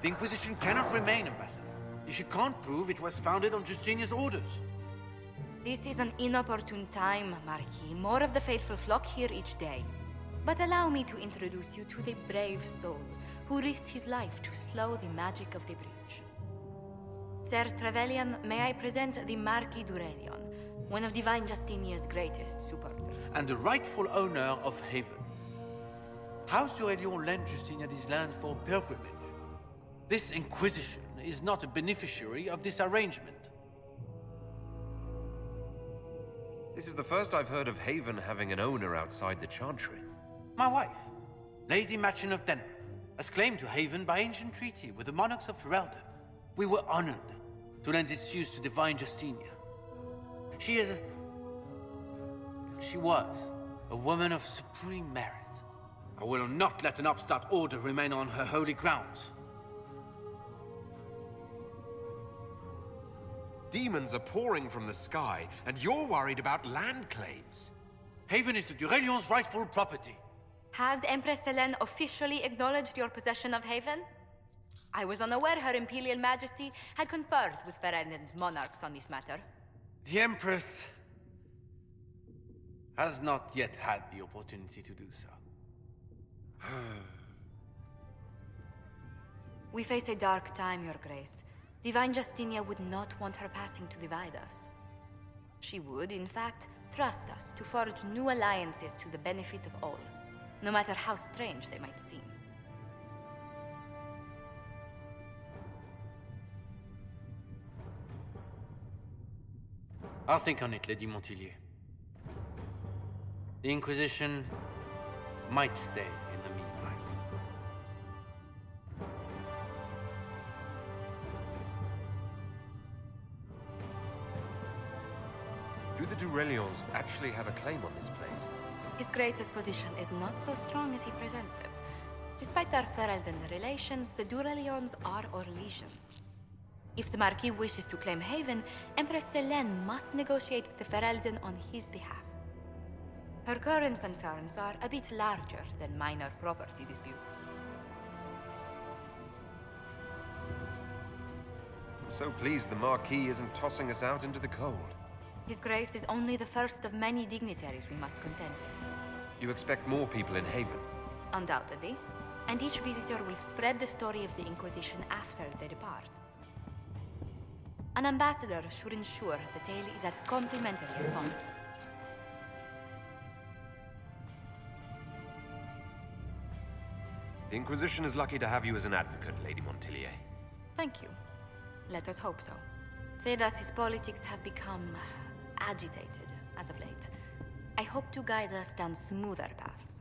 The Inquisition cannot remain, Ambassador, if you can't prove it was founded on Justinian's orders. This is an inopportune time, Marquis. More of the faithful flock here each day. But allow me to introduce you to the brave soul who risked his life to slow the magic of the breach. Sir Trevelyan, may I present the Marquis d'Aurelion, one of Divine Justinia's greatest supporters. And the rightful owner of Haven. House d'Aurelion lent Justinia these lands for pilgrimage. This Inquisition is not a beneficiary of this arrangement. This is the first I've heard of Haven having an owner outside the chantry. My wife, Lady Machin of Denham, has claimed to Haven by ancient treaty with the monarchs of Ferelden. We were honored to lend its use to Divine Justinia. She was a woman of supreme merit. I will not let an upstart order remain on her holy grounds. Demons are pouring from the sky, and you're worried about land claims. Haven is the d'Aurelion's rightful property. Has Empress Selene officially acknowledged your possession of Haven? I was unaware Her Imperial Majesty had conferred with Ferelden's monarchs on this matter. The Empress has not yet had the opportunity to do so. We face a dark time, Your Grace. Divine Justinia would not want her passing to divide us. She would, in fact, trust us to forge new alliances to the benefit of all, no matter how strange they might seem. I'll think on it, Lady Montilyet. The Inquisition might stay in the meantime. Do the d'Aurelions actually have a claim on this place? His Grace's position is not so strong as he presents it. Despite their Ferelden relations, the d'Aurelions are Orlesian. If the Marquis wishes to claim Haven, Empress Selene must negotiate with the Ferelden on his behalf. Her current concerns are a bit larger than minor property disputes. I'm so pleased the Marquis isn't tossing us out into the cold. His Grace is only the first of many dignitaries we must contend with. You expect more people in Haven? Undoubtedly. And each visitor will spread the story of the Inquisition after they depart. An ambassador should ensure the tale is as complimentary as possible. The Inquisition is lucky to have you as an advocate, Lady Montilyet. Thank you. Let us hope so. Thedas's politics have become agitated as of late. I hope to guide us down smoother paths.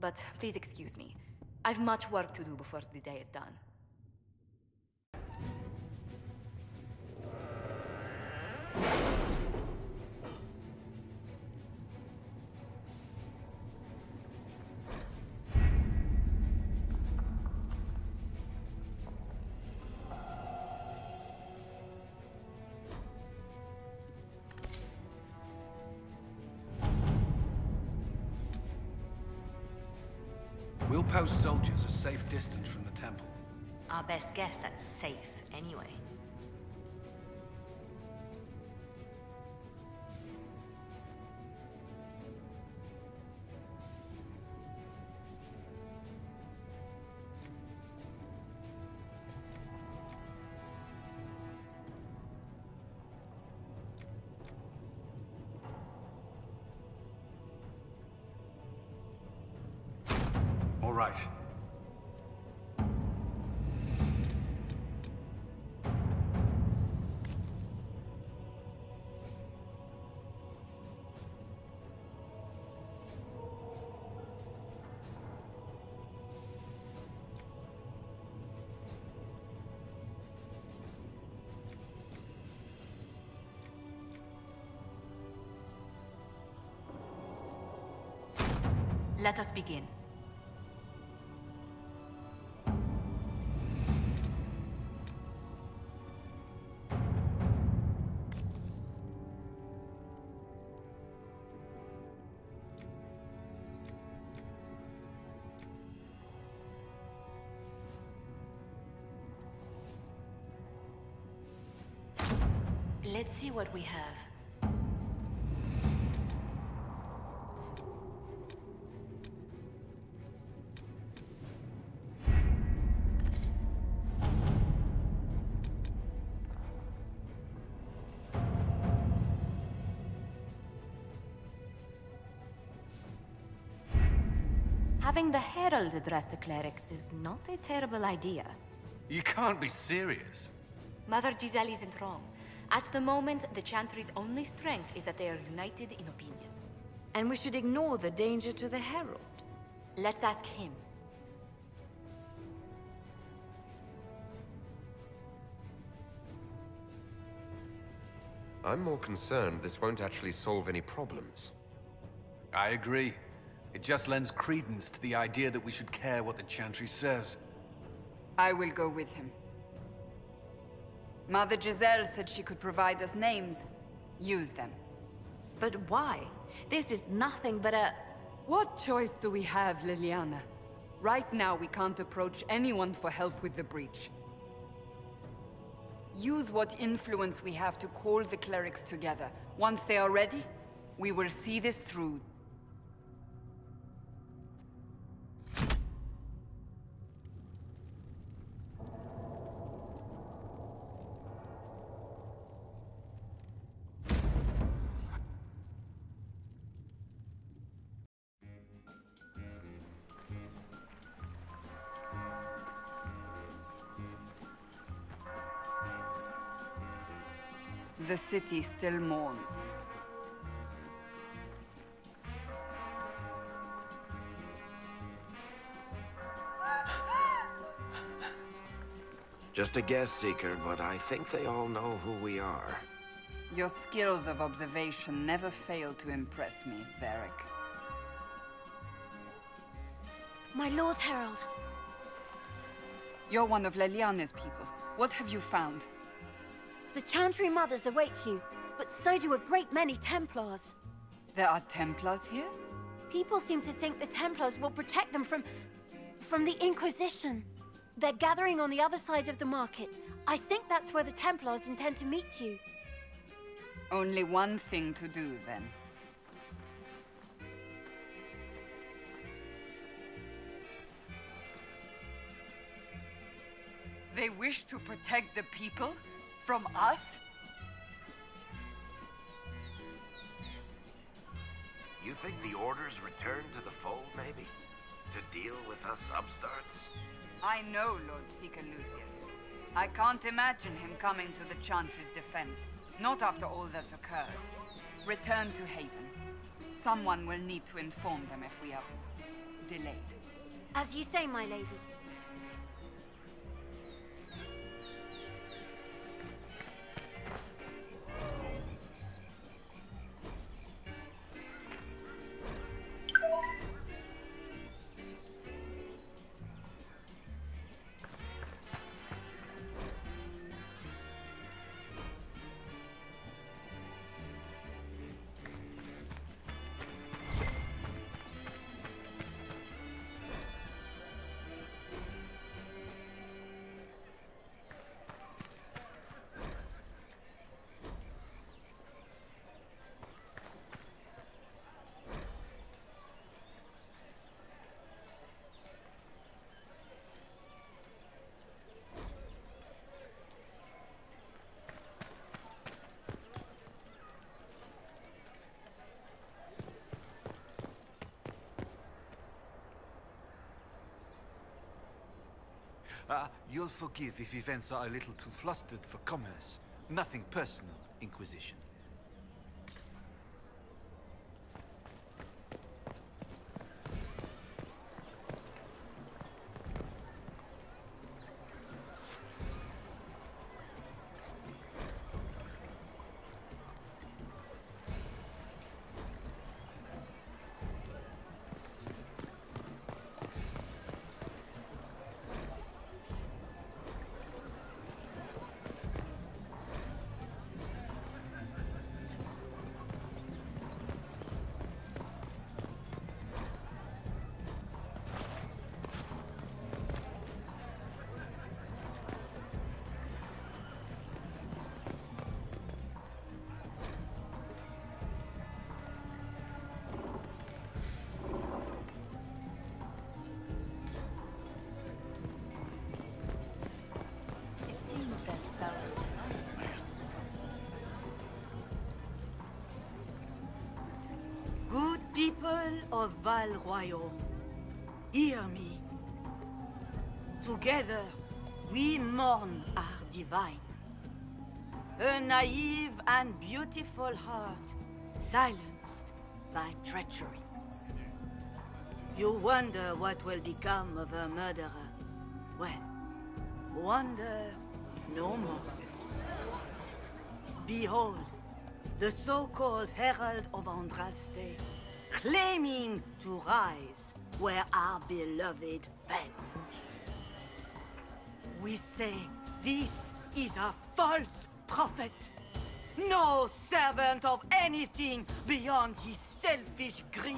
But please excuse me. I've much work to do before the day is done. We'll post soldiers a safe distance from the temple. Our best guess at safe, anyway. All right. Let us begin. Let's see what we have. Having the Herald address the clerics is not a terrible idea. You can't be serious. Mother Giselle isn't wrong. At the moment, the chantry's only strength is that they are united in opinion. And we should ignore the danger to the Herald. Let's ask him. I'm more concerned this won't actually solve any problems. I agree. It just lends credence to the idea that we should care what the chantry says. I will go with him. Mother Giselle said she could provide us names. Use them. But why? This is nothing but a... What choice do we have, Liliana? Right now, we can't approach anyone for help with the breach. Use what influence we have to call the clerics together. Once they are ready, we will see this through. The city still mourns. Just a guess, Seeker, but I think they all know who we are. Your skills of observation never fail to impress me, Varric. My Lord Herald. You're one of Leliana's people. What have you found? The Chantry Mothers await you, but so do a great many Templars. There are Templars here? People seem to think the Templars will protect them from the Inquisition. They're gathering on the other side of the market. I think that's where the Templars intend to meet you. Only one thing to do, then. They wish to protect the people? From us? You think the Order's returned to the fold, maybe? To deal with us upstarts? I know Lord Seeker Lucius. I can't imagine him coming to the Chantry's defense. Not after all that's occurred. Return to Haven. Someone will need to inform them if we are delayed. As you say, my lady. You'll forgive if events are a little too flustered for commerce. Nothing personal, Inquisition. People of Val Royeaux, hear me. Together, we mourn our divine. A naive and beautiful heart, silenced by treachery. You wonder what will become of a murderer. Well, wonder no more. Behold, the so-called Herald of Andraste, claiming to rise where our beloved fell. We say this is a false prophet. No servant of anything beyond his selfish greed.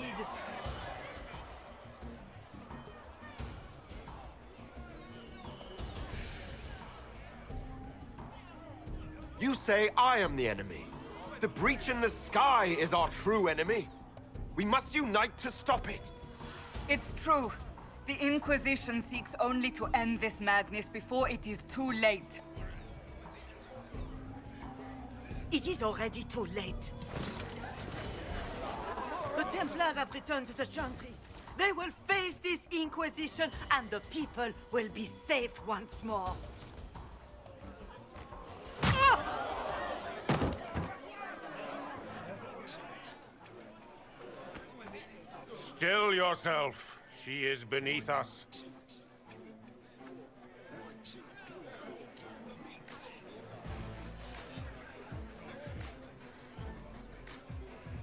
You say I am the enemy. The breach in the sky is our true enemy. We must unite to stop it. It's true. The Inquisition seeks only to end this madness before it is too late. It is already too late. The Templars have returned to the chantry. They will face this Inquisition, and the people will be safe once more. Still yourself. She is beneath us.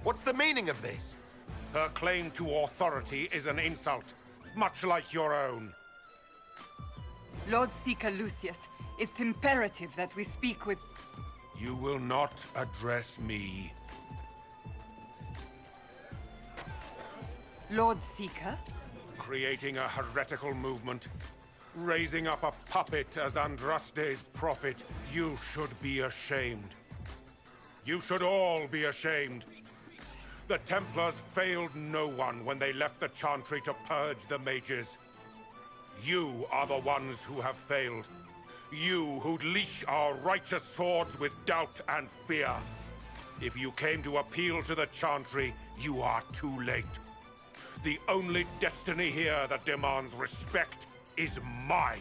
What's the meaning of this? Her claim to authority is an insult, much like your own. Lord Seeker Lucius, it's imperative that we speak with... You will not address me. Lord Seeker? Creating a heretical movement, raising up a puppet as Andraste's prophet, you should be ashamed. You should all be ashamed. The Templars failed no one when they left the Chantry to purge the mages. You are the ones who have failed. You who'd leash our righteous swords with doubt and fear. If you came to appeal to the Chantry, you are too late. The only destiny here that demands respect is mine.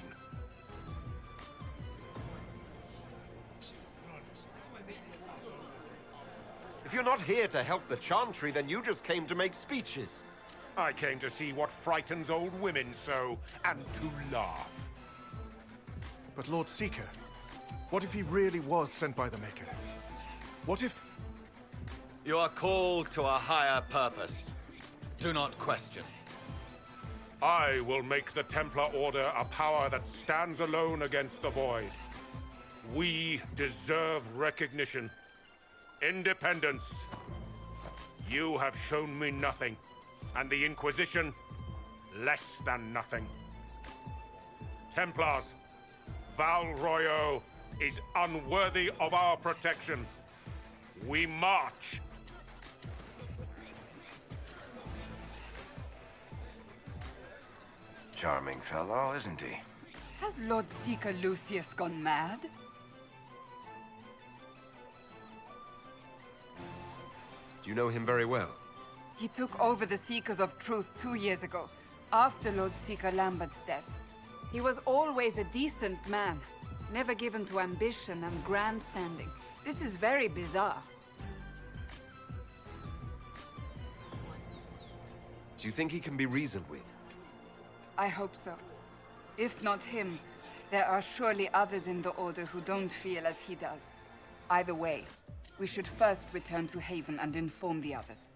If you're not here to help the Chantry, then you just came to make speeches. I came to see what frightens old women so, and to laugh. But Lord Seeker, what if he really was sent by the Maker? What if... You are called to a higher purpose. Do not question. I will make the Templar Order a power that stands alone against the Void. We deserve recognition. Independence. You have shown me nothing, and the Inquisition, less than nothing. Templars, Val Royeaux is unworthy of our protection. We march. Charming fellow, isn't he? Has Lord Seeker Lucius gone mad? Do you know him very well? He took over the Seekers of Truth 2 years ago, after Lord Seeker Lambert's death. He was always a decent man, never given to ambition and grandstanding. This is very bizarre. Do you think he can be reasoned with? I hope so. If not him, there are surely others in the Order who don't feel as he does. Either way, we should first return to Haven and inform the others.